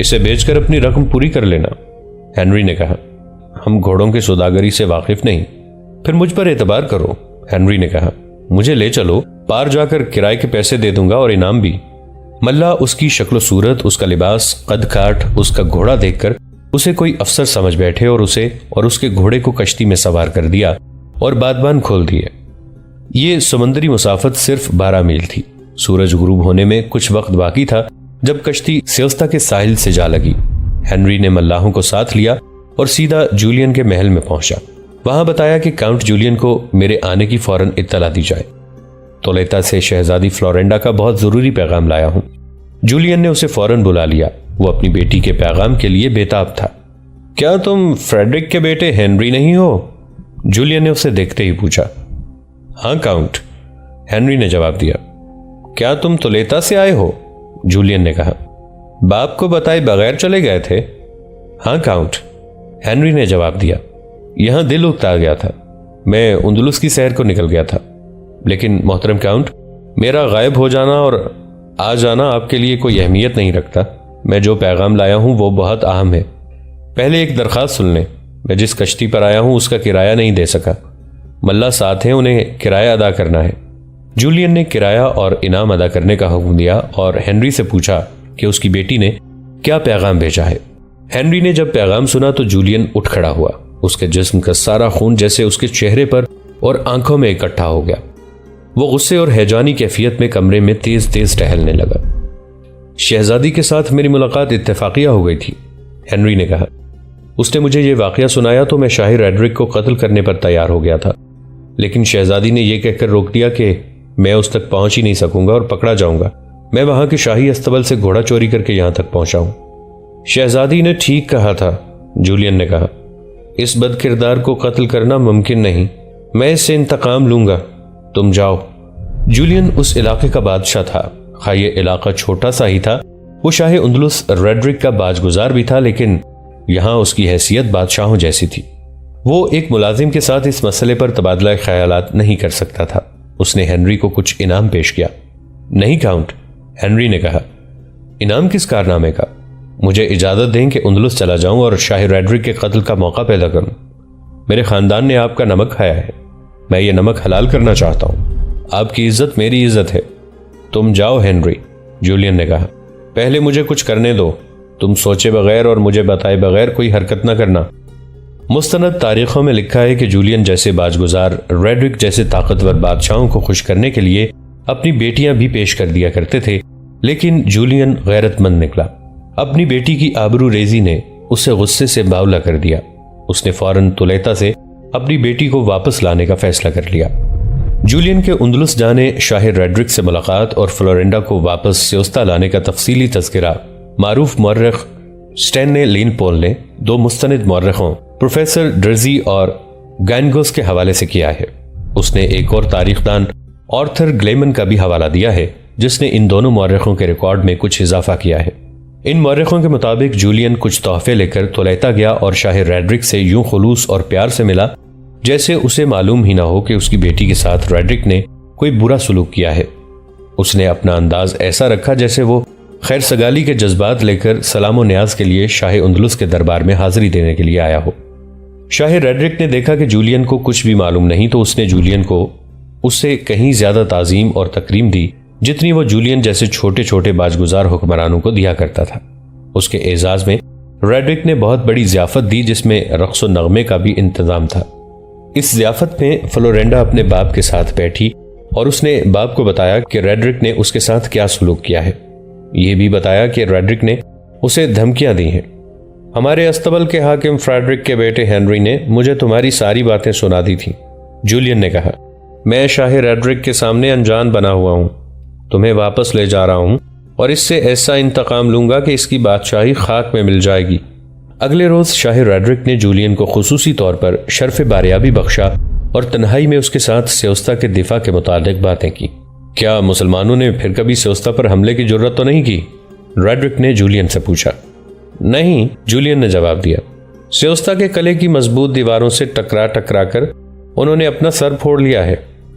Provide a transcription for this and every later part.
اسے بیچ کر اپنی رقم پوری کر لینا۔ ہنری نے کہا، ہم گھوڑوں کی سوداگری سے واقف نہیں۔ پھر مجھ پر اعتبار کرو، ہنری نے کہا، مجھے لے چلو، پار جا کر کرائے کے پیسے دے دوں گا اور انعام بھی۔ ملا اس کی شکل و صورت، اس کا لباس، قد کاٹ، اس کا گھوڑا دیکھ کر اسے کوئی افسر سمجھ بیٹھے اور اسے اور اس کے گھوڑے کو کشتی میں سوار کر دیا اور بادبان کھول دیے۔ یہ سمندری مسافت صرف 12 میل تھی۔ سورج غروب ہونے میں کچھ وقت باقی تھا جب کشتی سیوستا کے ساحل سے جا لگی۔ ہنری نے ملاحوں کو ساتھ لیا اور سیدھا جولین کے محل میں پہنچا۔ وہاں بتایا کہ کاؤنٹ جولین کو میرے آنے کی فوراً اطلاع دی جائے۔ تولیتا سے شہزادی فلورینڈا کا بہت ضروری پیغام لایا ہوں۔ جولین نے اسے فوراً بلا لیا۔ وہ اپنی بیٹی کے پیغام کے لیے بےتاب تھا۔ کیا تم فریڈرک کے بیٹے ہنری نہیں ہو؟ جولین نے اسے دیکھتے ہی پوچھا۔ ہاں کاؤنٹ، ہنری نے جواب دیا۔ کیا تم تولیتا سے آئے ہو؟ جولین نے کہا۔ باپ کو بتائے بغیر چلے گئے تھے؟ ہاں کاؤنٹ، ہنری نے جواب دیا۔ یہاں دل اکتا گیا تھا، میں اندلس کی سیر کو نکل گیا تھا۔ لیکن محترم کاؤنٹ، میرا غائب ہو جانا اور آ جانا آپ کے لیے کوئی اہمیت نہیں رکھتا۔ میں جو پیغام لایا ہوں وہ بہت اہم ہے۔ پہلے ایک درخواست سن لیں، میں جس کشتی پر آیا ہوں اس کا کرایہ نہیں دے سکا۔ ملا ساتھ ہیں، انہیں کرایہ ادا کرنا ہے۔ جولین نے کرایہ اور انعام ادا کرنے کا حکم دیا اور ہنری سے پوچھا کہ اس کی بیٹی نے کیا پیغام بھیجا ہے۔ ہنری نے جب پیغام سنا تو جولین اٹھ کھڑا ہوا۔ اس کے جسم کا سارا خون جیسے اس کے چہرے پر اور آنکھوں میں اکٹھا ہو گیا۔ وہ غصے اور ہیجانی کیفیت میں کمرے میں تیز تیز ٹہلنے لگا۔ شہزادی کے ساتھ میری ملاقات اتفاقیہ ہو گئی تھی، ہنری نے کہا۔ اس نے مجھے یہ واقعہ سنایا تو میں شاہ ریڈرک کو قتل کرنے پر تیار ہو گیا تھا، لیکن شہزادی نے یہ کہہ کر روک دیا کہ میں اس تک پہنچ ہی نہیں سکوں گا اور پکڑا جاؤں گا۔ میں وہاں کے شاہی استبل سے گھوڑا چوری کر کے یہاں تک پہنچا ہوں۔ شہزادی نے ٹھیک کہا تھا، جولین نے کہا۔ اس بد کردار کو قتل کرنا ممکن نہیں، میں اس سے انتقام لوں گا، تم جاؤ۔ جولین اس علاقے کا بادشاہ تھا۔ خواہ یہ علاقہ چھوٹا سا ہی تھا، وہ شاہ اندلس ریڈرک کا باج گزار بھی تھا، لیکن یہاں اس کی حیثیت بادشاہوں جیسی تھی۔ وہ ایک ملازم کے ساتھ اس مسئلے پر تبادلہ خیالات نہیں کر سکتا تھا۔ اس نے ہنری کو کچھ انعام پیش کیا۔ نہیں کاؤنٹ، ہنری نے کہا۔ انعام کس کارنامے کا؟ مجھے اجازت دیں کہ اندلس چلا جاؤں اور شاہ ریڈرک کے قتل کا موقع پیدا کروں۔ میرے خاندان نے آپ کا نمک کھایا ہے، میں یہ نمک حلال کرنا چاہتا ہوں۔ آپ کی عزت میری عزت ہے۔ تم جاؤ ہنری، جولین نے کہا۔ پہلے مجھے کچھ کرنے دو، تم سوچے بغیر اور مجھے بتائے بغیر کوئی حرکت نہ کرنا۔ مستند تاریخوں میں لکھا ہے کہ جولین جیسے باج گزار ریڈرک جیسے طاقتور بادشاہوں کو خوش کرنے کے لیے اپنی بیٹیاں بھی پیش کر دیا کرتے تھے، لیکن جولین غیرت مند نکلا۔ اپنی بیٹی کی آبرو ریزی نے اسے غصے سے باولا کر دیا۔ اس نے فوراً تولیتا سے اپنی بیٹی کو واپس لانے کا فیصلہ کر لیا۔ جولین کے اندلس جانے، شاہ ریڈرک سے ملاقات اور فلورینڈا کو واپس سیوستا لانے کا تفصیلی تذکرہ معروف مورخ سٹینلے لین پول نے 2 مستند مورخوں پروفیسر ڈرزی اور گائنگوس کے حوالے سے کیا ہے۔ اس نے ایک اور تاریخ دان آرتھر گلیمن کا بھی حوالہ دیا ہے، جس نے ان دونوں مورخوں کے ریکارڈ میں کچھ اضافہ کیا ہے۔ ان مورخوں کے مطابق جولین کچھ تحفے لے کر تولیتا گیا اور شاہ ریڈرک سے یوں خلوص اور پیار سے ملا جیسے اسے معلوم ہی نہ ہو کہ اس کی بیٹی کے ساتھ ریڈرک نے کوئی برا سلوک کیا ہے۔ اس نے اپنا انداز ایسا رکھا جیسے وہ خیر سگالی کے جذبات لے کر سلام و نیاز کے لیے شاہ اندلس کے دربار میں حاضری دینے کے لیے آیا ہو۔ شاہ ریڈرک نے دیکھا کہ جولین کو کچھ بھی معلوم نہیں تو اس نے جولین کو اس سے کہیں زیادہ تعظیم اور تکریم دی جتنی وہ جولین جیسے چھوٹے چھوٹے باجگزار حکمرانوں کو دیا کرتا تھا۔ اس کے اعزاز میں ریڈرک نے بہت بڑی ضیافت دی جس میں رقص و نغمے کا بھی انتظام تھا۔ اس ضیافت میں فلورینڈا اپنے باپ کے ساتھ بیٹھی اور اس نے باپ کو بتایا کہ ریڈرک نے اس کے ساتھ کیا سلوک کیا ہے۔ یہ بھی بتایا کہ ریڈرک نے اسے دھمکیاں دی ہیں۔ ہمارے استبل کے حاکم فریڈرک کے بیٹے ہنری نے مجھے تمہاری ساری باتیں سنا دی تھیں، جولین نے کہا۔ میں شاہ ریڈرک کے سامنے انجان بنا ہوا ہوں، تمہیں واپس لے جا رہا ہوں اور اس سے ایسا انتقام لوں گا کہ اس کی بادشاہی خاک میں مل جائے گی۔ اگلے روز شاہ ریڈرک نے جولین کو خصوصی طور پر شرف باریابی بخشا اور تنہائی میں اس کے ساتھ سیوستا کے دفاع کے متعلق باتیں کی۔ کیا مسلمانوں نے پھر کبھی سیوستا پر حملے کی جرت تو نہیں کی؟ ریڈرک نے جولین سے پوچھا۔ نہیں، جولین نے جواب دیا۔ سیوستا کے قلعے کی مضبوط دیواروں سے ٹکرا ٹکرا کر انہوں نے اپنا سر پھوڑ لیا ہے۔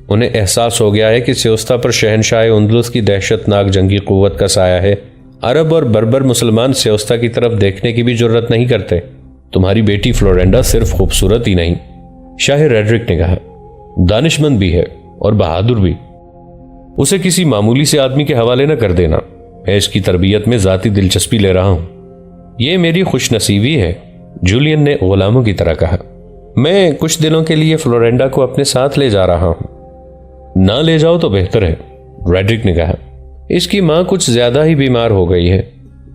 انہیں احساس ہو گیا ہے کہ سیوستا پر شہنشاہ اندلس کی دہشت ناک جنگی قوت کا سایہ ہے عرب اور بربر مسلمان سیوستا کی طرف دیکھنے کی بھی جرت نہیں کرتے۔ تمہاری بیٹی فلورینڈا صرف خوبصورت ہی نہیں، شاہ ریڈرک نے کہا، دانش مند بھی ہے اور بہادر بھی۔ اسے کسی معمولی سے آدمی کے حوالے نہ کر دینا، میں اس کی تربیت میں ذاتی دلچسپی لے رہا ہوں۔ یہ میری خوش نصیبی ہے، جولین نے غلاموں کی طرح کہا۔ میں کچھ دنوں کے لیے فلورینڈا کو اپنے ساتھ لے جا رہا ہوں۔ نہ لے جاؤ تو بہتر ہے، ریڈرک نے کہا۔ اس کی ماں کچھ زیادہ ہی بیمار ہو گئی ہے،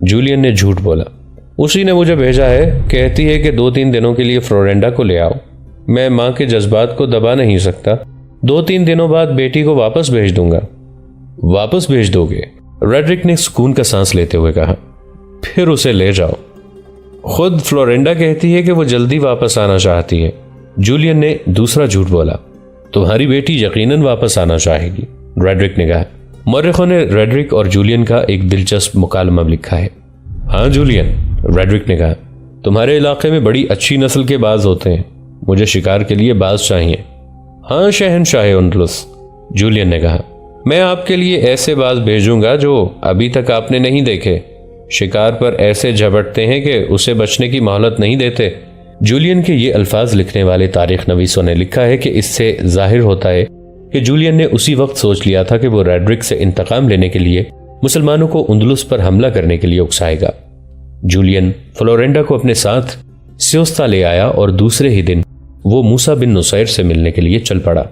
جولین نے جھوٹ بولا۔ اسی نے مجھے بھیجا ہے، کہتی ہے کہ 2-3 دنوں کے لیے فلورینڈا کو لے آؤ۔ میں ماں کے جذبات کو دبا نہیں سکتا، 2-3 دنوں بعد بیٹی کو واپس بھیج دوں گا۔ واپس بھیج دو گے؟ ریڈرک نے سکون کا سانس لیتے ہوئے کہا۔ پھر اسے لے جاؤ۔ خود فلورینڈا کہتی ہے کہ وہ جلدی واپس آنا چاہتی ہے، جولین نے دوسرا جھوٹ بولا۔ تمہاری بیٹی یقیناً واپس آنا چاہے گی، ریڈرک نے کہا۔ مورخوں نے ریڈرک اور جولین کا ایک دلچسپ مکالمہ لکھا ہے۔ ہاں جولین، ریڈرک نے کہا، تمہارے علاقے میں بڑی اچھی نسل کے باز ہوتے ہیں، مجھے شکار کے لیے باز چاہیے۔ ہاں شہنشاہ اندلس، جولین نے کہا، میں آپ کے لیے ایسے باز بھیجوں گا جو ابھی تک آپ نے نہیں دیکھے، شکار پر ایسے جھپٹتے ہیں کہ اسے بچنے کی مہلت نہیں دیتے۔ جولین کے یہ الفاظ لکھنے والے تاریخ نویسوں نے لکھا ہے کہ اس سے ظاہر ہوتا ہے کہ جولین نے اسی وقت سوچ لیا تھا کہ وہ ریڈرک سے انتقام لینے کے لیے مسلمانوں کو اندلس پر حملہ کرنے کے لیے اکسائے گا۔ جولین فلورینڈا کو اپنے ساتھ سیوستا لے آیا اور دوسرے ہی دن وہ موسیٰ بن نصیر سے ملنے کے لیے چل پڑا۔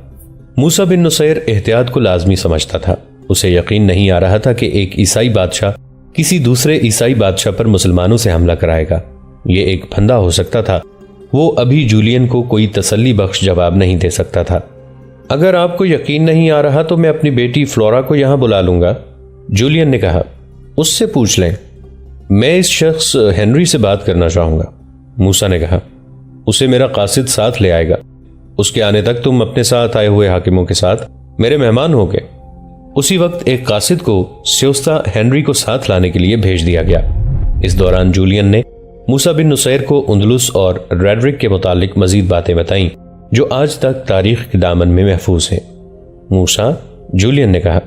موسیٰ بن نصیر احتیاط کو لازمی سمجھتا تھا، اسے یقین نہیں آ رہا تھا کہ ایک عیسائی بادشاہ کسی دوسرے عیسائی بادشاہ پر مسلمانوں سے حملہ کرائے گا۔ یہ ایک پھندا ہو سکتا تھا، وہ ابھی جولین کو کوئی تسلی بخش جواب نہیں دے سکتا تھا۔ اگر آپ کو یقین نہیں آ رہا تو میں اپنی بیٹی فلورا کو یہاں بلا لوں گا، جولین نے کہا۔ اس سے پوچھ لیں، میں اس شخص ہنری سے بات کرنا چاہوں گا، موسیٰ نے کہا۔ اسے میرا قاصد ساتھ لے آئے گا، اس کے آنے تک تم اپنے ساتھ آئے ہوئے حاکموں کے ساتھ میرے مہمان ہو گئے۔ اسی وقت ایک قاصد کو سیوستا ہنری کو ساتھ لانے کے لیے بھیج دیا گیا۔ اس دوران جولین نے موسیٰ بن نصیر کو اندلس اور ریڈرک کے متعلق مزید باتیں بتائیں جو آج تک تاریخ کے دامن میں محفوظ ہیں۔ موسیٰ، جولین نے کہا،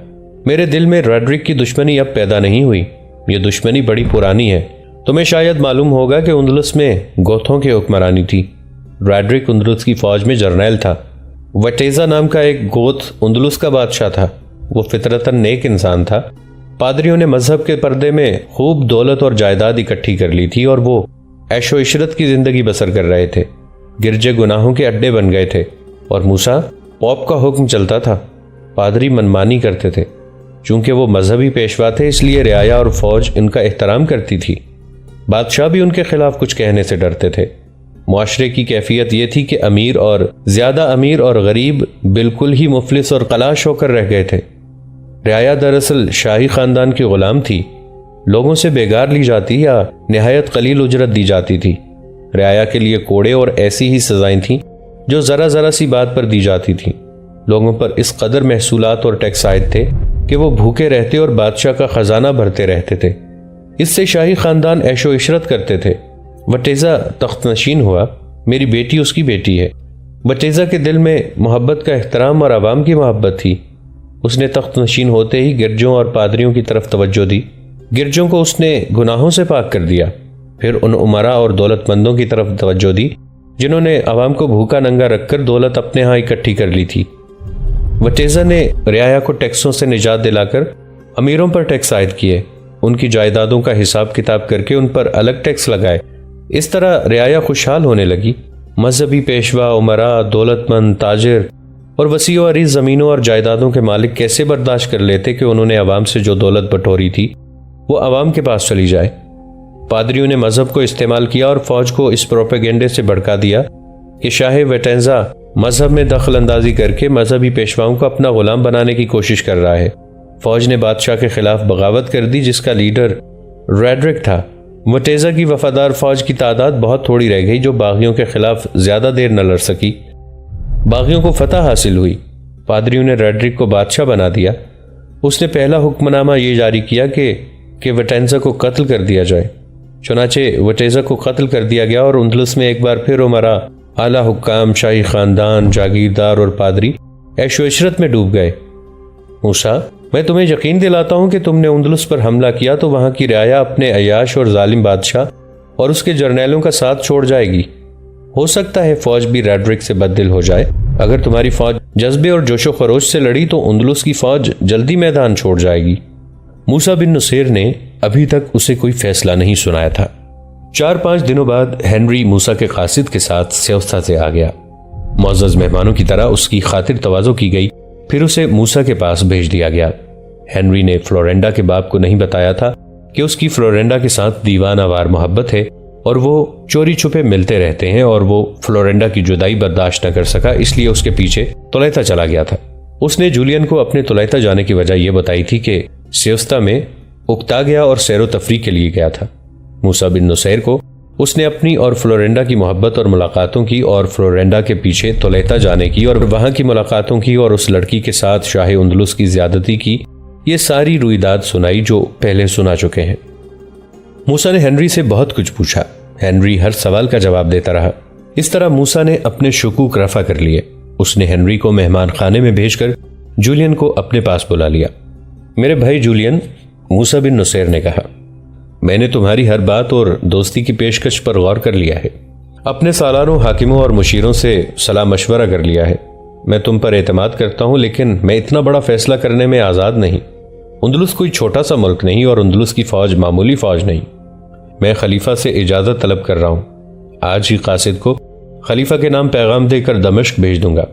میرے دل میں ریڈرک کی دشمنی اب پیدا نہیں ہوئی، یہ دشمنی بڑی پرانی ہے۔ تمہیں شاید معلوم ہوگا کہ اندلس میں گوتھوں کی حکمرانی تھی۔ ریڈرک اندلس کی فوج میں جرنیل تھا۔ وٹیزا نام کا ایک گوتھ اندلس کا بادشاہ تھا، وہ فطرتاً نیک انسان تھا۔ پادریوں نے مذہب کے پردے میں خوب دولت اور جائیداد اکٹھی کر لی تھی اور وہ عیش و عشرت کی زندگی بسر کر رہے تھے۔ گرجے گناہوں کے اڈے بن گئے تھے اور موسیٰ، پوپ کا حکم چلتا تھا، پادری منمانی کرتے تھے۔ چونکہ وہ مذہبی پیشوا تھے اس لیے رعایا اور فوج ان کا احترام کرتی تھی۔ بادشاہ بھی ان کے خلاف کچھ کہنے سے ڈرتے تھے۔ معاشرے کی کیفیت یہ تھی کہ امیر اور غریب بالکل ہی مفلس اور قلاش ہو کر رہ گئے تھے۔ رعایا دراصل شاہی خاندان کی غلام تھی، لوگوں سے بیگار لی جاتی یا نہایت قلیل اجرت دی جاتی تھی۔ رعایا کے لیے کوڑے اور ایسی ہی سزائیں تھیں جو ذرا سی بات پر دی جاتی تھیں۔ لوگوں پر اس قدر محصولات اور ٹیکس عائد تھے کہ وہ بھوکے رہتے اور بادشاہ کا خزانہ بھرتے رہتے تھے۔ اس سے شاہی خاندان عیش و عشرت کرتے تھے۔ وٹیزا تخت نشین ہوا، میری بیٹی اس کی بیٹی ہے۔ وٹیزا کے دل میں محبت کا احترام اور عوام کی محبت تھی۔ اس نے تخت نشین ہوتے ہی گرجوں اور پادریوں کی طرف توجہ دی۔ گرجوں کو اس نے گناہوں سے پاک کر دیا، پھر ان عمراء اور دولت مندوں کی طرف توجہ دی جنہوں نے عوام کو بھوکا ننگا رکھ کر دولت اپنے ہاں اکٹھی کر لی تھی۔ وٹیزا نے رعایا کو ٹیکسوں سے نجات دلا کر امیروں پر ٹیکس عائد کیے، ان کی جائیدادوں کا حساب کتاب کر کے ان پر الگ ٹیکس لگائے۔ اس طرح رعایا خوشحال ہونے لگی۔ مذہبی پیشوا، عمراء، دولت مند، تاجر اور وسیع و عریض زمینوں اور جائیدادوں کے مالک کیسے برداشت کر لیتے کہ انہوں نے عوام سے جو دولت بٹوری تھی وہ عوام کے پاس چلی جائے۔ پادریوں نے مذہب کو استعمال کیا اور فوج کو اس پروپیگنڈے سے بھڑکا دیا کہ شاہ وٹینزا مذہب میں دخل اندازی کر کے مذہبی پیشواؤں کو اپنا غلام بنانے کی کوشش کر رہا ہے۔ فوج نے بادشاہ کے خلاف بغاوت کر دی جس کا لیڈر ریڈرک تھا۔ وٹیزا کی وفادار فوج کی تعداد بہت تھوڑی رہ گئی جو باغیوں کے خلاف زیادہ دیر نہ لڑ سکی۔ باغیوں کو فتح حاصل ہوئی۔ پادریوں نے ریڈرک کو بادشاہ بنا دیا۔ اس نے پہلا حکم نامہ یہ جاری کیا کہ وٹینزا کو قتل کر دیا جائے۔ چنانچہ وٹیزا کو قتل کر دیا گیا اور اندلس میں ایک بار پھر عمراء، اعلیٰ حکام، شاہی خاندان، جاگیردار اور پادری عیش و عشرت میں ڈوب گئے۔ موسیٰ، میں تمہیں یقین دلاتا ہوں کہ تم نے اندلس پر حملہ کیا تو وہاں کی رعایا اپنے عیاش اور ظالم بادشاہ اور اس کے جرنیلوں کا ساتھ چھوڑ جائے گی۔ ہو سکتا ہے فوج بھی ریڈرک سے بددل ہو جائے۔ اگر تمہاری فوج جذبے اور جوش و خروش سے لڑی تو اندلس کی فوج جلدی میدان چھوڑ جائے گی۔ موسیٰ بن نصیر نے ابھی تک اسے کوئی فیصلہ نہیں سنایا تھا۔ 4-5 دنوں بعد ہنری موسیٰ کے قاصد کے ساتھ سیوستا سے آ گیا۔ معزز مہمانوں کی طرح اس کی خاطر تواضع کی گئی، پھر اسے موسیٰ کے پاس بھیج دیا گیا۔ ہنری نے فلورینڈا کے باپ کو نہیں بتایا تھا کہ اس کی فلورینڈا کے ساتھ دیوانہ وار محبت ہے اور وہ چوری چھپے ملتے رہتے ہیں، اور وہ فلورینڈا کی جدائی برداشت نہ کر سکا، اس لیے اس کے پیچھے طلیطہ چلا گیا تھا۔ اس نے جولین کو اپنے طلیطہ جانے کی وجہ یہ بتائی تھی کہ سیوستا میں اکتا گیا اور سیر و تفریح کے لیے گیا تھا۔ موسیٰ بن نصیر کو اس نے اپنی اور فلورینڈا کی محبت اور ملاقاتوں کی، اور فلورینڈا کے پیچھے طلیطہ جانے کی اور وہاں کی ملاقاتوں کی، اور اس لڑکی کے ساتھ شاہ اندلس کی زیادتی کی، یہ ساری رویداد سنائی جو پہلے سنا چکے ہیں۔ موسیٰ نے ہنری سے بہت کچھ پوچھا۔ ہنری ہر سوال کا جواب دیتا رہا۔ اس طرح موسیٰ نے اپنے شکوک رفع کر لیے۔ اس نے ہنری کو مہمان خانے میں بھیج کر جولین کو اپنے پاس بلا لیا۔ میرے بھائی جولین، موسیٰ بن نصیر نے کہا، میں نے تمہاری ہر بات اور دوستی کی پیشکش پر غور کر لیا ہے۔ اپنے سالاروں، حاکموں اور مشیروں سے صلاح مشورہ کر لیا ہے۔ میں تم پر اعتماد کرتا ہوں، لیکن میں اتنا بڑا فیصلہ کرنے میں آزاد نہیں۔ اندلس کوئی چھوٹا سا ملک نہیں، اور اندلس کی فوج معمولی فوج نہیں۔ میں خلیفہ سے اجازت طلب کر رہا ہوں۔ آج ہی قاصد کو خلیفہ کے نام پیغام دے کر دمشق بھیج دوں گا۔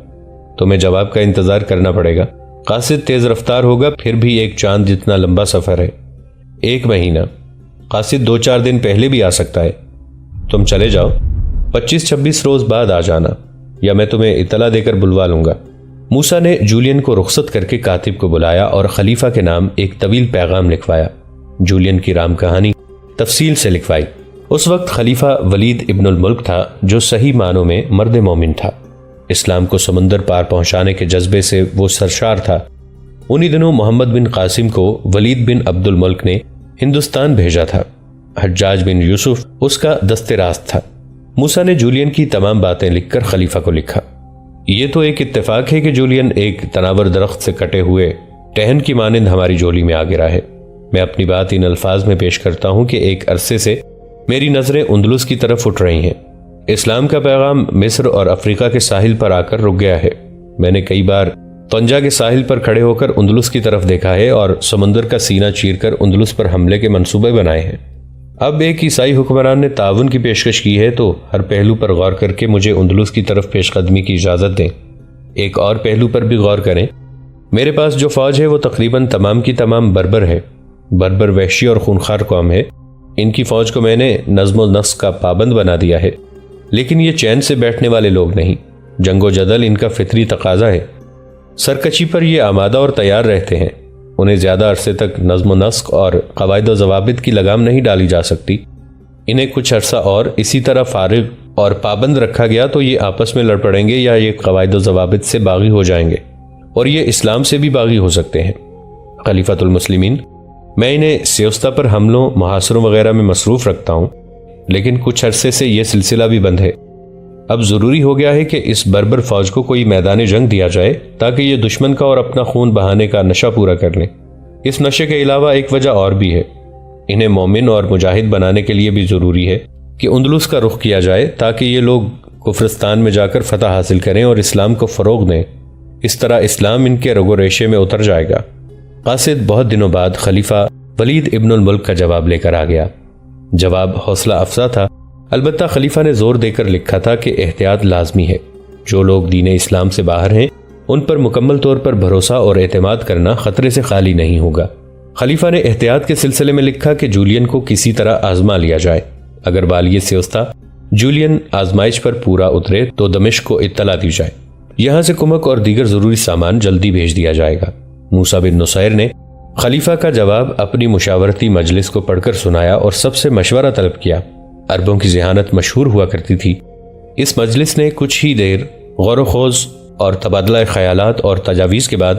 تمہیں جواب کا انتظار کرنا پڑے گا۔ قاصد تیز رفتار ہوگا، پھر بھی ایک چاند جتنا لمبا سفر ہے۔ 1 مہینہ، قاصد 2-4 دن پہلے بھی آ سکتا ہے۔ تم چلے جاؤ، 25-26 روز بعد آ جانا، یا میں تمہیں اطلاع دے کر بلوا لوں گا۔ موسیٰ نے جولین کو رخصت کر کے کاتب کو بلایا اور خلیفہ کے نام ایک طویل پیغام لکھوایا۔ جولین کی رام کہانی تفصیل سے لکھوائی۔ اس وقت خلیفہ ولید ابن الملک تھا، جو صحیح معنوں میں مرد مومن تھا۔ اسلام کو سمندر پار پہنچانے کے جذبے سے وہ سرشار تھا۔ انہی دنوں محمد بن قاسم کو ولید بن عبد الملک نے ہندوستان بھیجا تھا۔ حجاج بن یوسف اس کا دست راست تھا۔ موسیٰ نے جولین کی تمام باتیں لکھ کر خلیفہ کو لکھا۔ یہ تو ایک اتفاق ہے کہ جولین ایک تناور درخت سے کٹے ہوئے ٹہن کی مانند ہماری جولی میں آ گرا ہے۔ میں اپنی بات ان الفاظ میں پیش کرتا ہوں کہ ایک عرصے سے میری نظریں اندلس کی طرف اٹھ رہی ہیں۔ اسلام کا پیغام مصر اور افریقہ کے ساحل پر آ کر رک گیا ہے۔ میں نے کئی بار طنجہ کے ساحل پر کھڑے ہو کر اندلس کی طرف دیکھا ہے اور سمندر کا سینہ چیر کر اندلس پر حملے کے منصوبے بنائے ہیں۔ اب ایک عیسائی حکمران نے تعاون کی پیشکش کی ہے تو ہر پہلو پر غور کر کے مجھے اندلس کی طرف پیش قدمی کی اجازت دیں۔ ایک اور پہلو پر بھی غور کریں۔ میرے پاس جو فوج ہے وہ تقریباً تمام کی تمام بربر ہے۔ بربر وحشی اور خونخوار قوم ہے۔ ان کی فوج کو میں نے نظم و نسق کا پابند بنا دیا ہے، لیکن یہ چین سے بیٹھنے والے لوگ نہیں۔ جنگ و جدل ان کا فطری تقاضا ہے۔ سرکشی پر یہ آمادہ اور تیار رہتے ہیں۔ انہیں زیادہ عرصے تک نظم و نسق اور قواعد و ضوابط کی لگام نہیں ڈالی جا سکتی۔ انہیں کچھ عرصہ اور اسی طرح فارغ اور پابند رکھا گیا تو یہ آپس میں لڑ پڑیں گے، یا یہ قواعد و ضوابط سے باغی ہو جائیں گے، اور یہ اسلام سے بھی باغی ہو سکتے ہیں۔ خلیفۃ المسلمین، میں انہیں سیوستا پر حملوں، محاصروں وغیرہ میں مصروف رکھتا ہوں، لیکن کچھ عرصے سے یہ سلسلہ بھی بند ہے۔ اب ضروری ہو گیا ہے کہ اس بربر فوج کو کوئی میدان جنگ دیا جائے تاکہ یہ دشمن کا اور اپنا خون بہانے کا نشہ پورا کر لیں۔ اس نشے کے علاوہ ایک وجہ اور بھی ہے۔ انہیں مومن اور مجاہد بنانے کے لیے بھی ضروری ہے کہ اندلس کا رخ کیا جائے تاکہ یہ لوگ کفرستان میں جا کر فتح حاصل کریں اور اسلام کو فروغ دیں۔ اس طرح اسلام ان کے رگ و ریشے میں اتر جائے گا۔ قاصد بہت دنوں بعد خلیفہ ولید ابن الملک کا جواب لے کر آ گیا۔ جواب حوصلہ افزا تھا، البتہ خلیفہ نے زور دے کر لکھا تھا کہ احتیاط لازمی ہے۔ جو لوگ دین اسلام سے باہر ہیں ان پر مکمل طور پر بھروسہ اور اعتماد کرنا خطرے سے خالی نہیں ہوگا۔ خلیفہ نے احتیاط کے سلسلے میں لکھا کہ جولین کو کسی طرح آزما لیا جائے۔ اگر والی سیوستا جولین آزمائش پر پورا اترے تو دمشق کو اطلاع دی جائے۔ یہاں سے کمک اور دیگر ضروری سامان جلدی بھیج دیا جائے گا۔ موسیٰ بن نصیر نے خلیفہ کا جواب اپنی مشاورتی مجلس کو پڑھ کر سنایا اور سب سے مشورہ طلب کیا۔ عربوں کی ذہانت مشہور ہوا کرتی تھی۔ اس مجلس نے کچھ ہی دیر غور و خوض اور تبادلہ خیالات اور تجاویز کے بعد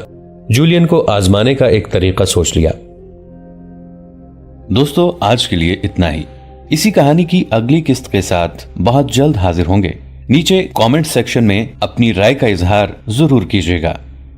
جولین کو آزمانے کا ایک طریقہ سوچ لیا۔ دوستو، آج کے لیے اتنا ہی۔ اسی کہانی کی اگلی قسط کے ساتھ بہت جلد حاضر ہوں گے۔ نیچے کامنٹ سیکشن میں اپنی رائے کا اظہار ضرور کیجیے گا۔